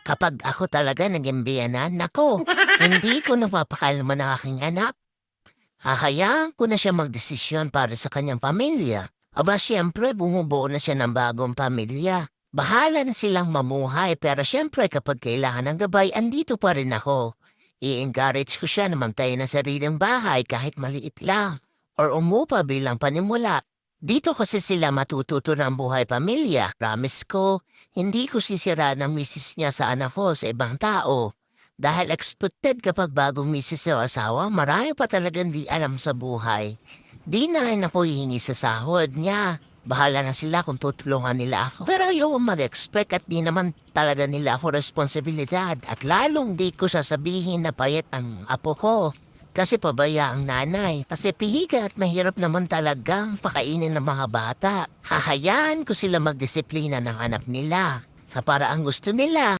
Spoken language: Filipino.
Kapag ako talaga naging biyenan, nako, hindi ko napapakalma ng aking anak. Hahayaan ko na siya magdesisyon para sa kanyang pamilya. Aba, siyempre, bumubuo na siya ng bagong pamilya. Bahala na silang mamuhay, pero siyempre kapag kailangan ng gabay, andito pa rin ako. I-encourage ko siya na magtayo ng sariling bahay kahit maliit lang. Or umupa bilang panimula. Dito kasi sila matututo ng buhay pamilya. Promise ko, hindi ko sisira ng misis niya sa anak ko sa ibang tao. Dahil expected kapag bagong misis o asawa, marami pa talagang di alam sa buhay. Di na rin ako hihingi sa sahod niya. Bahala na sila kung tutulungan nila ako. Pero ayoko mag-expect at di naman talaga nila ako responsibilidad. At lalong di ko sasabihin na payat ang apo ko. Kasi pabaya ang nanay. Kasi pihiga at mahirap naman talagang pakainin ng mga bata. Hahayaan ko sila magdisiplina ng anak nila sa paraang gusto nila.